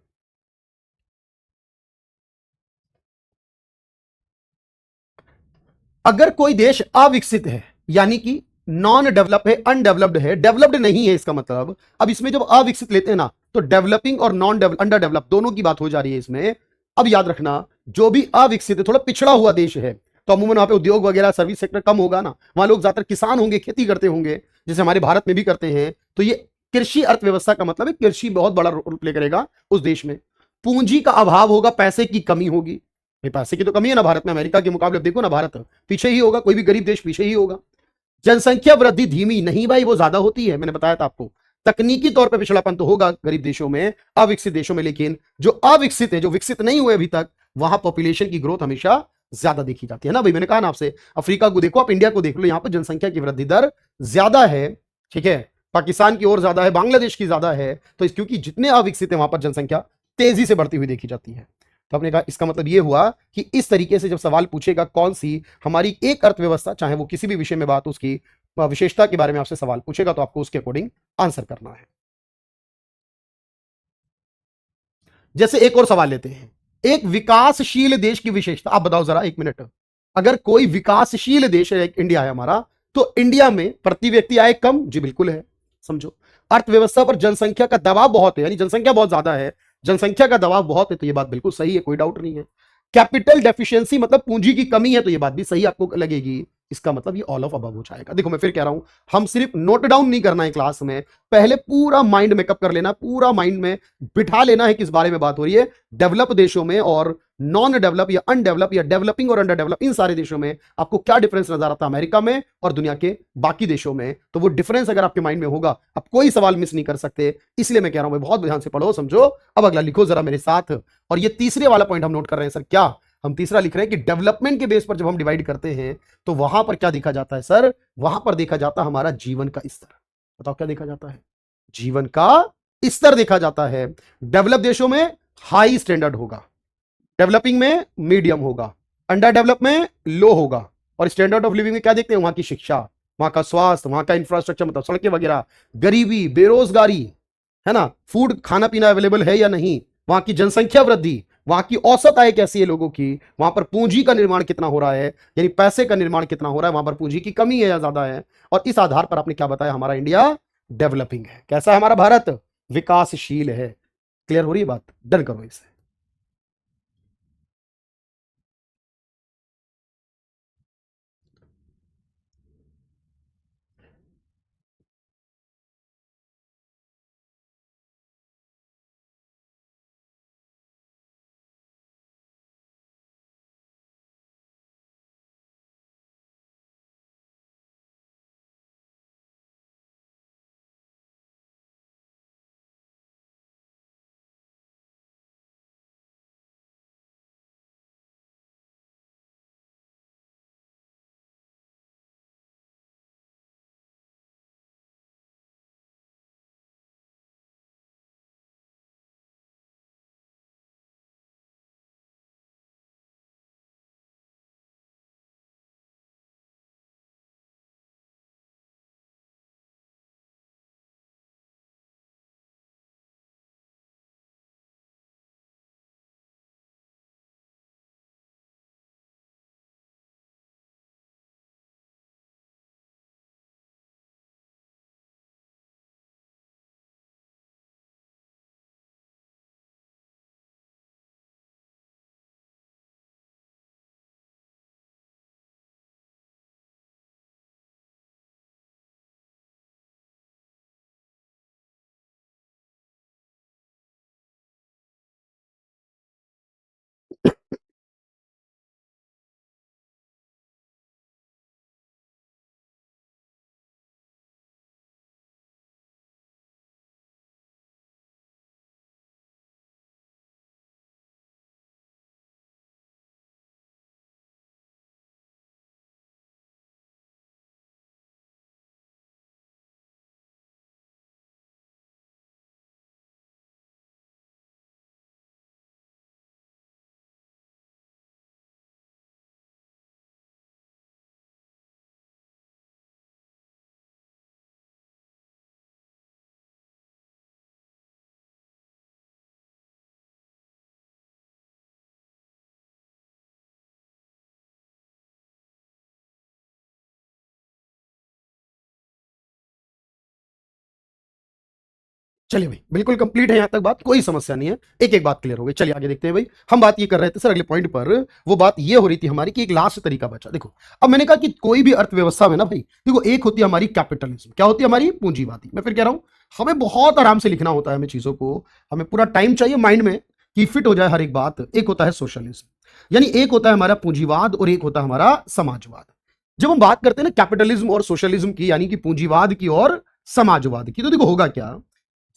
अगर कोई देश अविकसित है, यानी कि नॉन डेवलप है, अनडेवलप्ड है, डेवलप्ड नहीं है, इसका मतलब अब इसमें जब अविकसित लेते हैं ना, तो डेवलपिंग और नॉन डेवलप, अंडर डेवलप दोनों की बात हो जा रही है इसमें। अब याद रखना, जो भी अविकसित है, थोड़ा पिछड़ा हुआ देश है, तो अमूमन वहां पे उद्योग वगैरह सर्विस सेक्टर कम होगा ना, वहां लोग ज्यादातर किसान होंगे, खेती करते होंगे, जैसे हमारे भारत में भी करते हैं। तो ये कृषि अर्थव्यवस्था का मतलब है, कृषि बहुत बड़ा रोल प्ले करेगा उस देश में। पूंजी का अभाव होगा, पैसे की कमी होगी, पैसे की तो कमी है ना भारत में, अमेरिका के मुकाबले देखो ना, भारत पीछे ही होगा, कोई भी गरीब देश पीछे ही होगा। जनसंख्या वृद्धि धीमी नहीं भाई, वो ज्यादा होती है, मैंने बताया था आपको। तकनीकी तौर पर पिछड़ापन तो होगा गरीब देशों में, अविकसित देशों में, लेकिन जो अविकसित है, जो विकसित नहीं हुए अभी तक, वहां पॉपुलेशन की ग्रोथ हमेशा ज्यादा देखी जाती है ना भाई। मैंने कहा ना आपसे, अफ्रीका को देखो, आप इंडिया को देख लो, यहां पर जनसंख्या की वृद्धि दर ज्यादा है, ठीक है, पाकिस्तान की ओर ज्यादा है, बांग्लादेश की ज्यादा है। तो क्योंकि जितने अविकसित है वहां पर जनसंख्या तेजी से बढ़ती हुई देखी जाती है। तो आपने कहा इसका मतलब यह हुआ कि इस तरीके से जब सवाल पूछेगा कौन सी हमारी एक अर्थव्यवस्था, चाहे वो किसी भी विषय में बात, उसकी विशेषता के बारे में आपसे सवाल पूछेगा, तो आपको उसके अकॉर्डिंग आंसर करना है। जैसे एक और सवाल लेते हैं, एक विकासशील देश की विशेषता, आप बताओ जरा एक मिनट। अगर कोई विकासशील देश है, इंडिया है हमारा, तो इंडिया में प्रति व्यक्ति आय कम, जी बिल्कुल है, समझो। अर्थव्यवस्था पर जनसंख्या का दबाव बहुत है, यानी जनसंख्या बहुत ज्यादा है, जनसंख्या का दबाव बहुत है, तो ये बात बिल्कुल सही है, कोई डाउट नहीं है। कैपिटल डेफिशिएंसी मतलब पूंजी की कमी है, तो ये बात भी सही आपको लगेगी। इसका मतलब ये ऑल ऑफ अबव हो जाएगा। देखो मैं फिर कह रहा हूं, हम सिर्फ नोट डाउन नहीं करना है क्लास में, पहले पूरा माइंड मेकअप कर लेना, पूरा माइंड में बिठा लेना है किस बारे में बात हो रही है। डेवलप देशों में और नॉन डेवलप या अनडेवलप, या डेवलपिंग और अंडर डेवलप, इन सारे देशों में आपको क्या डिफरेंस नजर आता है अमेरिका में और दुनिया के बाकी देशों में। तो वो डिफरेंस अगर आपके माइंड में होगा, आप कोई सवाल मिस नहीं कर सकते। इसलिए मैं कह रहा हूं बहुत ध्यान से पढ़ो, समझो। अब अगला लिखो जरा मेरे साथ, और ये तीसरे वाला पॉइंट हम नोट कर रहे हैं सर। क्या हम तीसरा लिख रहे हैं कि डेवलपमेंट के बेस पर जब हम डिवाइड करते हैं, तो वहां पर क्या देखा जाता है सर, वहां पर देखा जाता है हमारा जीवन का स्तर। बताओ क्या देखा जाता है, जीवन का स्तर देखा जाता है। डेवलप देशों में हाई स्टैंडर्ड होगा, डेवलपिंग में मीडियम होगा, अंडर डेवलप में लो होगा। और स्टैंडर्ड ऑफ लिविंग में क्या देखते हैं, वहां की शिक्षा, वहां का स्वास्थ्य, वहां का इंफ्रास्ट्रक्चर, मतलब सड़कें वगैरह, गरीबी, बेरोजगारी, है ना, फूड खाना पीना अवेलेबल है या नहीं, वहां की जनसंख्या वृद्धि, वहां की औसत आय कैसी है लोगों की, वहां पर पूंजी का निर्माण कितना हो रहा है, यानी पैसे का निर्माण कितना हो रहा है, वहां पर पूंजी की कमी है या ज्यादा है। और इस आधार पर आपने क्या बताया, हमारा इंडिया डेवलपिंग है। कैसा है हमारा भारत, विकासशील है। क्लियर हो रही है बात, डन करो इसे। चलिए भाई, बिल्कुल कंप्लीट है यहां तक बात, कोई समस्या नहीं है, एक एक बात क्लियर हो गई। चलिए आगे देखते हैं भाई। हम बात ये कर रहे थे सर अगले पॉइंट पर, वो बात ये हो रही थी हमारी कि एक लास्ट तरीका बचा। देखो अब मैंने कहा कि कोई भी अर्थव्यवस्था में ना भाई, देखो एक होती है हमारी कैपिटलिज्म, क्या होती है हमारी पूंजीवादी। मैं फिर कह रहा हूं हमें बहुत आराम से लिखना होता है, हमें चीजों को, हमें पूरा टाइम चाहिए माइंड में कि फिट हो जाए हर एक बात। एक होता है सोशलिज्म, यानी एक होता है हमारा पूंजीवाद और एक होता है हमारा समाजवाद। जब हम बात करते हैं ना कैपिटलिज्म और सोशलिज्म की, यानी कि पूंजीवाद की और समाजवाद की, तो देखो होगा क्या,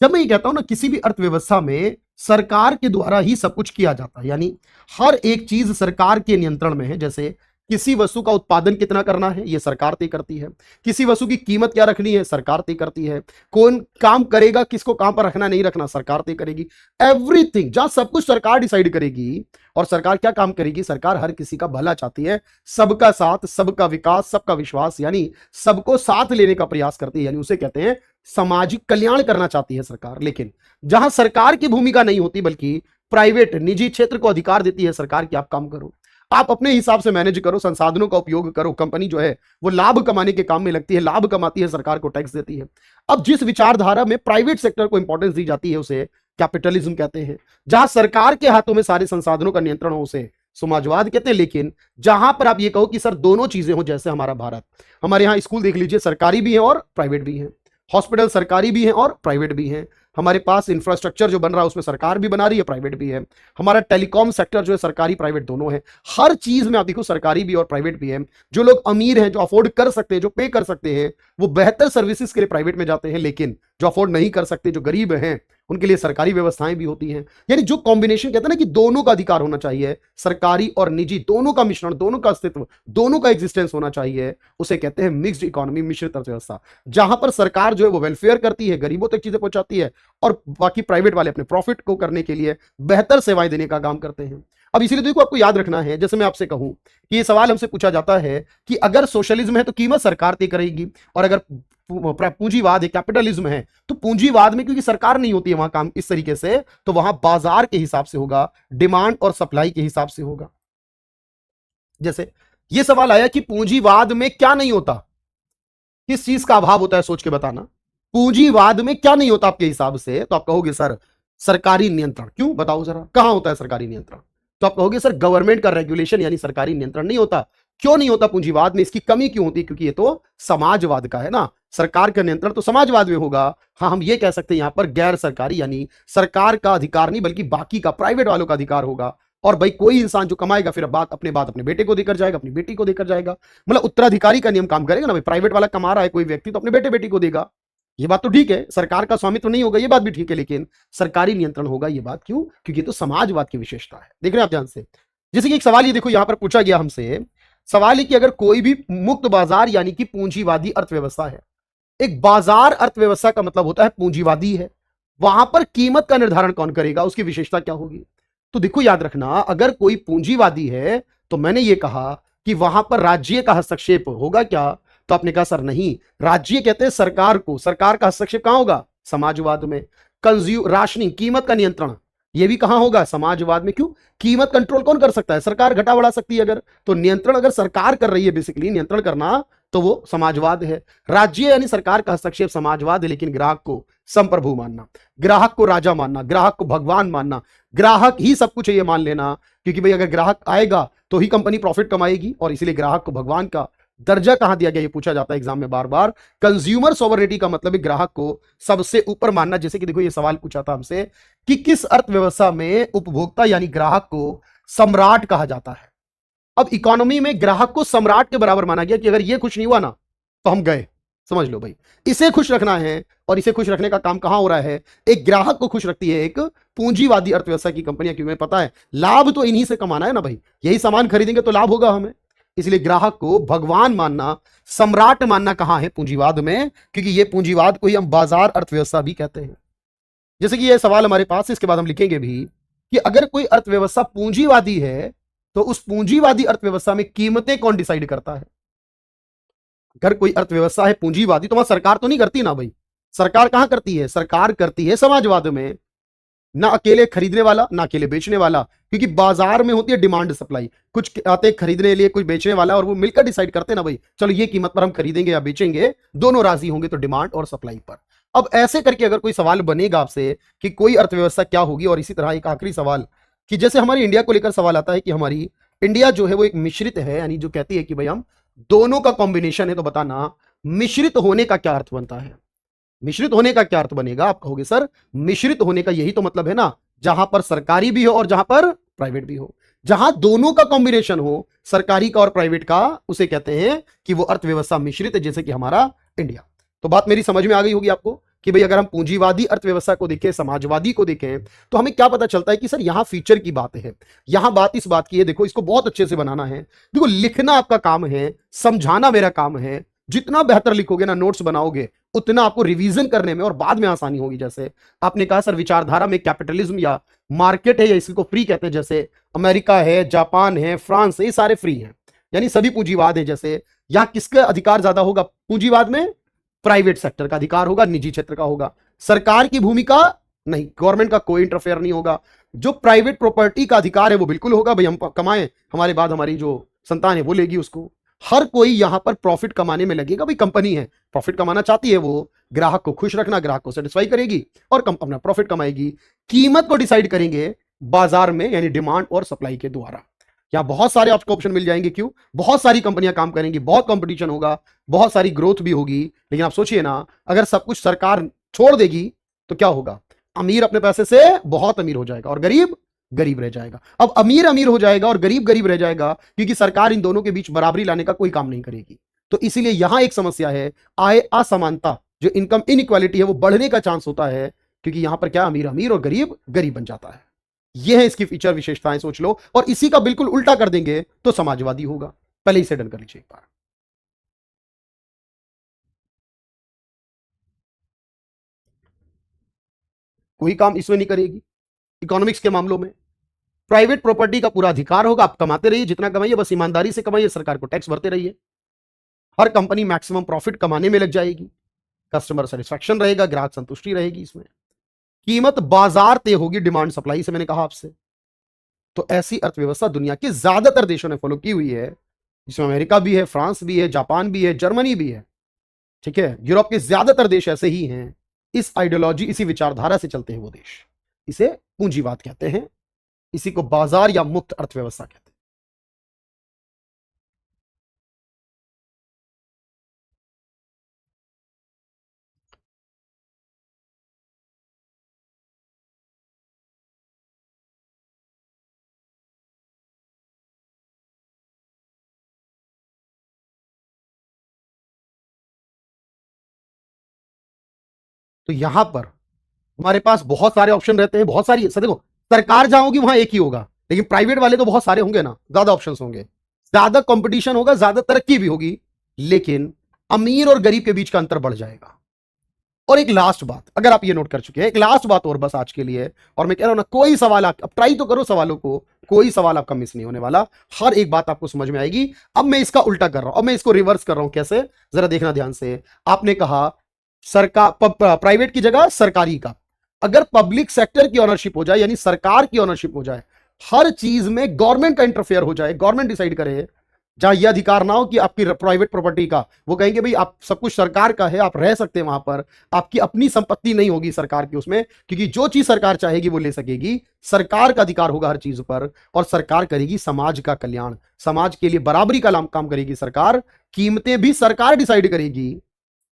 जब मैं ये कहता हूं ना किसी भी अर्थव्यवस्था में सरकार के द्वारा ही सब कुछ किया जाता है, यानी हर एक चीज सरकार के नियंत्रण में है। जैसे किसी वस्तु का उत्पादन कितना करना है ये सरकार तय करती है, किसी वस्तु की कीमत क्या रखनी है सरकार तय करती है, कौन काम करेगा किसको काम पर रखना नहीं रखना सरकार तय करेगी। एवरीथिंग, जहां सब कुछ सरकार डिसाइड करेगी। और सरकार क्या काम करेगी, सरकार हर किसी का भला चाहती है, सबका साथ, सबका विकास, सबका विश्वास, यानी सबको साथ लेने का प्रयास करती है, यानी उसे कहते हैं सामाजिक कल्याण करना चाहती है सरकार। लेकिन जहां सरकार की भूमिका नहीं होती बल्कि प्राइवेट निजी क्षेत्र को अधिकार देती है सरकार कि आप काम करो, आप अपने हिसाब से मैनेज करो, संसाधनों का उपयोग करो, कंपनी जो है वो लाभ कमाने के काम में लगती है, लाभ कमाती है, सरकार को टैक्स देती है। अब जिस विचारधारा में प्राइवेट सेक्टर को इंपॉर्टेंस दी जाती है उसे कैपिटलिज्म कहते हैं। जहां सरकार के हाथों में सारे संसाधनों का नियंत्रण हो उसे समाजवाद कहते हैं। लेकिन जहां पर आप ये कहो कि सर दोनों चीजें हो, जैसे हमारा भारत, हमारे यहां स्कूल देख लीजिए सरकारी भी है और प्राइवेट भी है, हॉस्पिटल सरकारी भी है और प्राइवेट भी है, हमारे पास इंफ्रास्ट्रक्चर जो बन रहा है उसमें सरकार भी बना रही है प्राइवेट भी है, हमारा टेलीकॉम सेक्टर जो है सरकारी प्राइवेट दोनों है। हर चीज में आप देखो सरकारी भी और प्राइवेट भी है। जो लोग अमीर हैं, जो अफोर्ड कर सकते हैं, जो पे कर सकते हैं, वो बेहतर सर्विसेज के लिए प्राइवेट में जाते हैं। लेकिन जो अफोर्ड नहीं कर सकते, जो गरीब हैं, उनके लिए सरकारी व्यवस्थाएं भी होती हैं। यानी जो कॉम्बिनेशन कहते हैं ना कि दोनों का अधिकार होना चाहिए, सरकारी और निजी दोनों का मिश्रण, दोनों का अस्तित्व, दोनों का एग्जिस्टेंस होना चाहिए, उसे कहते हैं मिक्स्ड इकोनॉमी, मिश्रित अर्थव्यवस्था। जहां पर सरकार जो है वो वेलफेयर करती है, गरीबों तक चीजें पहुंचाती है, और बाकी प्राइवेट वाले अपने प्रॉफिट को करने के लिए बेहतर सेवाएं देने का काम करते हैं। अब इसीलिए देखो आपको याद रखना है, जैसे मैं आपसे कहूं कि ये सवाल हमसे पूछा जाता है कि अगर सोशलिज्म है तो कीमत सरकार तय करेगी, और अगर पूंजीवाद है, कैपिटलिज्म है, तो पूंजीवाद में क्योंकि सरकार नहीं होती है वहां काम इस तरीके से, तो वहां बाजार के हिसाब से होगा, डिमांड और सप्लाई के हिसाब से होगा। जैसे यह सवाल आया कि पूंजीवाद में क्या नहीं होता, किस चीज का अभाव होता है, सोच के बताना। पूंजीवाद में क्या नहीं होता आपके हिसाब से, तो आप कहोगे सर सरकारी नियंत्रण। क्यों, बताओ जरा, कहां होता है सरकारी नियंत्रण? तो आप कहोगे सर गवर्नमेंट का रेगुलेशन यानी सरकारी नियंत्रण नहीं होता। क्यों नहीं होता पूंजीवाद में, इसकी कमी क्यों होती? क्योंकि ये तो समाजवाद का है ना, सरकार का नियंत्रण तो समाजवाद में होगा। हाँ, हम ये कह सकते हैं यहां पर गैर सरकारी यानी सरकार का अधिकार नहीं बल्कि बाकी का प्राइवेट वालों का अधिकार होगा। और भाई कोई इंसान जो कमाएगा फिर बात अपने बेटे को देकर जाएगा, अपनी बेटी को देकर जाएगा, मतलब उत्तराधिकारी का नियम काम करेगा ना भाई। प्राइवेट वाला कमा रहा है कोई व्यक्ति तो अपने बेटे बेटी को देगा, ये बात तो ठीक है। सरकार का स्वामित्व नहीं होगा, ये बात भी ठीक है, लेकिन सरकारी नियंत्रण होगा, ये बात क्यों? क्योंकि तो समाजवाद की विशेषता है। देख रहे हैं आप ध्यान से। जैसे कि एक सवाल ये देखो यहां पर पूछा गया हमसे, सवाल है कि अगर कोई भी मुक्त बाजार यानी कि पूंजीवादी अर्थव्यवस्था है, एक बाजार अर्थव्यवस्था का मतलब होता है पूंजीवादी है, वहां पर कीमत का निर्धारण कौन करेगा, उसकी विशेषता क्या होगी? तो देखो याद रखना, अगर कोई पूंजीवादी है तो मैंने ये कहा कि वहां पर राज्य का हस्तक्षेप होगा क्या? तो आपने कहा सर नहीं, राज्य कहते हैं सरकार को, सरकार का हस्तक्षेप कहां होगा? समाजवाद में। राशनिंग, कीमत का नियंत्रण, ये भी कहां होगा? समाजवाद में। क्यों? कीमत कंट्रोल कौन कर सकता है? सरकार घटा बढ़ा सकती है अगर, तो नियंत्रण अगर सरकार कर रही है, बेसिकली नियंत्रण करना, तो वो समाजवाद है। राज्य यानी सरकार का हस्तक्षेप समाजवाद है, लेकिन ग्राहक को संप्रभु मानना, ग्राहक को राजा मानना, ग्राहक को भगवान मानना, ग्राहक ही सब कुछ है ये मान लेना, क्योंकि भाई अगर ग्राहक आएगा तो ही कंपनी प्रॉफिट कमाएगी, और इसीलिए ग्राहक को भगवान का दर्जा कहां दिया गया, ये पूछा जाता है एग्जाम में बार बार। कंज्यूमर सॉवरेनिटी का मतलब है ग्राहक को सबसे ऊपर मानना। जैसे कि देखो ये सवाल पूछा था हमसे कि किस अर्थव्यवस्था में उपभोक्ता यानी ग्राहक को सम्राट कहा जाता है। अब इकोनॉमी में ग्राहक को सम्राट के बराबर माना गया कि अगर ये खुश नहीं हुआ ना तो हम गए, समझ लो भाई। इसे खुश रखना है, और इसे खुश रखने का काम कहां हो रहा है? एक ग्राहक को खुश रखती है एक पूंजीवादी अर्थव्यवस्था की कंपनियां, क्योंकि हमें पता है लाभ तो इन्हीं से कमाना है ना भाई, यही सामान खरीदेंगे तो लाभ होगा हमें। इसलिए ग्राहक को भगवान मानना, सम्राट मानना कहां है? पूंजीवाद में, क्योंकि ये पूंजीवाद को ही हम बाजार अर्थव्यवस्था भी कहते हैं। जैसे कि ये सवाल हमारे पास, इसके बाद हम लिखेंगे भी कि अगर कोई अर्थव्यवस्था पूंजीवादी है तो उस पूंजीवादी अर्थव्यवस्था में कीमतें कौन डिसाइड करता है? अगर कोई अर्थव्यवस्था है पूंजीवादी तो वहां सरकार तो नहीं करती ना भाई। सरकार कहां करती है? सरकार करती है समाजवाद में। ना अकेले खरीदने वाला, ना अकेले बेचने वाला, क्योंकि बाजार में होती है डिमांड सप्लाई, कुछ आते खरीदने के लिए, कुछ बेचने वाला, और वो मिलकर डिसाइड करते हैं ना भाई, चलो ये कीमत पर हम खरीदेंगे या बेचेंगे, दोनों राजी होंगे तो डिमांड और सप्लाई पर। अब ऐसे करके अगर कोई सवाल बनेगा आपसे कि कोई अर्थव्यवस्था क्या होगी, और इसी तरह एक आखिरी सवाल कि जैसे हमारी इंडिया को लेकर सवाल आता है कि हमारी इंडिया जो है वो एक मिश्रित है, यानी जो कहती है कि भाई हम दोनों का कॉम्बिनेशन है, तो बताना मिश्रित होने का क्या अर्थ बनता है? मिश्रित होने का क्या अर्थ बनेगा? आप कहोगे सर मिश्रित होने का यही तो मतलब है ना, जहां पर सरकारी भी हो और जहां पर प्राइवेट भी हो। जहां दोनों का कॉम्बिनेशन हो, सरकारी का और प्राइवेट का, उसे कहते हैं कि वो अर्थव्यवस्था मिश्रित है, जैसे कि हमारा इंडिया। तो बात मेरी समझ में आ गई होगी आपको कि भाई अगर हम पूंजीवादी अर्थव्यवस्था को देखें, समाजवादी को देखें, तो हमें क्या पता चलता है कि सर यहां फीचर की बात है, यहां बात इस बात की है। देखो इसको बहुत अच्छे से बनाना है, देखो लिखना आपका काम है, समझाना मेरा काम है। जितना बेहतर लिखोगे ना, नोट्स बनाओगे, उतना आपको रिवीजन करने में और बाद में आसानी होगी। जैसे आपने कहा सर विचारधारा में कैपिटलिज्म या मार्केट है, या इसी को फ्री कहते हैं, जैसे अमेरिका है, जापान है, फ्रांस है, ये सारे फ्री हैं, यानी सभी पूंजीवाद है। जैसे यहां किसका अधिकार ज्यादा होगा पूंजीवाद में? प्राइवेट सेक्टर का अधिकार होगा, निजी क्षेत्र का होगा। सरकार की भूमिका नहीं, गवर्नमेंट का कोई इंटरफेयर नहीं होगा। जो प्राइवेट प्रॉपर्टी का अधिकार है वो बिल्कुल होगा, भाई हम कमाएं, हमारे बाद हमारी जो संतान है वो लेगी उसको। हर कोई यहां पर प्रॉफिट कमाने में लगेगा, भाई कंपनी है प्रॉफिट कमाना चाहती है, वो ग्राहक को खुश रखना, ग्राहक को सेटिस्फाई करेगी और अपना प्रॉफिट कमाएगी। कीमत को डिसाइड करेंगे बाजार में, यानी डिमांड और सप्लाई के द्वारा। यहां बहुत सारे आपको ऑप्शन मिल जाएंगे, क्यों? बहुत सारी कंपनियां काम करेंगी, बहुत कंपटीशन होगा, बहुत सारी ग्रोथ भी होगी। लेकिन आप सोचिए ना, अगर सब कुछ सरकार छोड़ देगी तो क्या होगा? अमीर अपने पैसे से बहुत अमीर हो जाएगा और गरीब गरीब रह जाएगा। अब अमीर अमीर हो जाएगा और गरीब गरीब रह जाएगा, क्योंकि सरकार इन दोनों के बीच बराबरी लाने का कोई काम नहीं करेगी। तो इसीलिए यहां एक समस्या है, आय असमानता, जो इनकम इनइक्वालिटी है वो बढ़ने का चांस होता है, क्योंकि यहां पर क्या, अमीर अमीर और गरीब गरीब बन जाता है। ये है इसकी फीचर विशेषताएं, सोच लो। और इसी का बिल्कुल उल्टा कर देंगे तो समाजवादी होगा। पहले इसे डन कर लीजिए एक बार। कोई काम इसमें नहीं करेगी। इकोनॉमिक्स के मामलों में प्राइवेट प्रॉपर्टी का पूरा अधिकार होगा, आप कमाते रहिए, जितना कमाइए बस ईमानदारी से कमाइए, सरकार को टैक्स भरते रहिए। हर कंपनी मैक्सिमम प्रॉफिट कमाने में लग जाएगी, कस्टमर सेटिस्फैक्शन रहेगा, ग्राहक संतुष्टि रहेगी। इसमें कीमत बाजार तय होगी, डिमांड सप्लाई से मैंने कहा आपसे। तो ऐसी अर्थव्यवस्था दुनिया के ज्यादातर देशों ने फॉलो की हुई है, जिसमें अमेरिका भी है, फ्रांस भी है, जापान भी है, जर्मनी भी है। ठीक है, यूरोप के ज्यादातर देश ऐसे ही हैं। इस आइडियोलॉजी, इसी विचारधारा से चलते हैं वो देश। इसे पूंजीवाद कहते हैं, इसी को बाजार या मुक्त अर्थव्यवस्था कहते हैं। तो यहां पर हमारे पास बहुत सारे ऑप्शन रहते हैं, बहुत सारी सर देखो, सरकार जहां होगी वहां एक ही होगा, लेकिन प्राइवेट वाले तो बहुत सारे होंगे ना, ज्यादा ऑप्शन होंगे, ज्यादा कंपटीशन होगा, ज्यादा तरक्की भी होगी, लेकिन अमीर और गरीब के बीच का अंतर बढ़ जाएगा। और एक लास्ट बात, अगर आप ये नोट कर चुके हैं, एक लास्ट बात और बस आज के लिए, और मैं कह रहा हूं ना, कोई सवाल आप अब ट्राई तो करो सवालों को, कोई सवाल आपका मिस नहीं होने वाला, हर एक बात आपको समझ में आएगी। अब मैं इसका उल्टा कर रहा हूं, अब मैं इसको रिवर्स कर रहा हूं। कैसे? जरा देखना ध्यान से। आपने कहा सरकार, प्राइवेट की जगह सरकारी का, अगर पब्लिक सेक्टर की ऑनरशिप हो जाए, यानी सरकार की ऑनरशिप हो जाए, हर चीज में गवर्नमेंट का इंटरफेयर हो जाए, गवर्नमेंट डिसाइड करे, जहां यह अधिकार ना हो कि आपकी प्राइवेट प्रॉपर्टी का, वो कहेंगे भाई आप सब कुछ सरकार का है, आप रह सकते हैं वहां पर, आपकी अपनी संपत्ति नहीं होगी सरकार की उसमें, क्योंकि जो चीज सरकार चाहेगी वो ले सकेगी, सरकार का अधिकार होगा हर चीज पर, और सरकार करेगी समाज का कल्याण, समाज के लिए बराबरी का काम करेगी सरकार, कीमतें भी सरकार डिसाइड करेगी।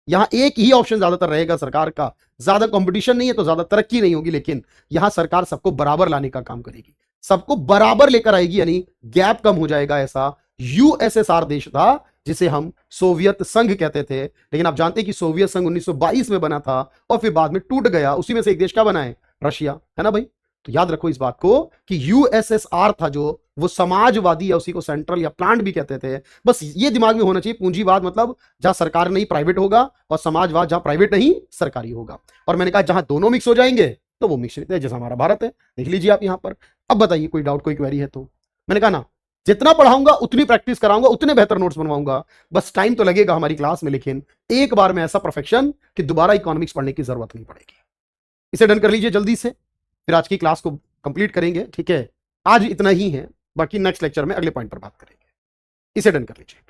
यहां एक ही ऑप्शन ज्यादातर रहेगा सरकार का, ज्यादा कंपटीशन नहीं है तो ज्यादा तरक्की नहीं होगी, लेकिन यहां सरकार सबको बराबर लाने का काम करेगी, सबको बराबर लेकर आएगी, यानी गैप कम हो जाएगा। ऐसा यूएसएसआर देश था जिसे हम सोवियत संघ कहते थे, लेकिन आप जानते हैं कि सोवियत संघ 1922 में बना था और फिर बाद में टूट गया। उसी में से एक देश क्या बना है? रशिया, है ना भाई? तो याद रखो इस बात को कि यूएसएसआर था जो, वो समाजवादी, या उसी को सेंट्रल या प्लांट भी कहते थे। बस ये दिमाग में होना चाहिए, पूंजीवाद मतलब जहां सरकार नहीं प्राइवेट होगा, और समाजवाद जहां प्राइवेट नहीं सरकारी होगा। और मैंने कहा जहां दोनों मिक्स हो जाएंगे तो वो मिश्रित है, जैसा हमारा भारत है। देख लीजिए आप यहां पर। अब बताइए कोई डाउट, कोई क्वेरी है तो? मैंने कहा ना, जितना पढ़ाऊंगा उतनी प्रैक्टिस कराऊंगा, उतने बेहतर नोट्स बनवाऊंगा। बस टाइम तो लगेगा हमारी क्लास में, लेकिन एक बार में ऐसा परफेक्शन कि दोबारा इकोनॉमिक्स पढ़ने की जरूरत नहीं पड़ेगी। इसे डन कर लीजिए जल्दी से, फिर आज की क्लास को कंप्लीट करेंगे। ठीक है, आज इतना ही है, बाकी नेक्स्ट लेक्चर में अगले पॉइंट पर बात करेंगे। इसे डन कर लीजिए।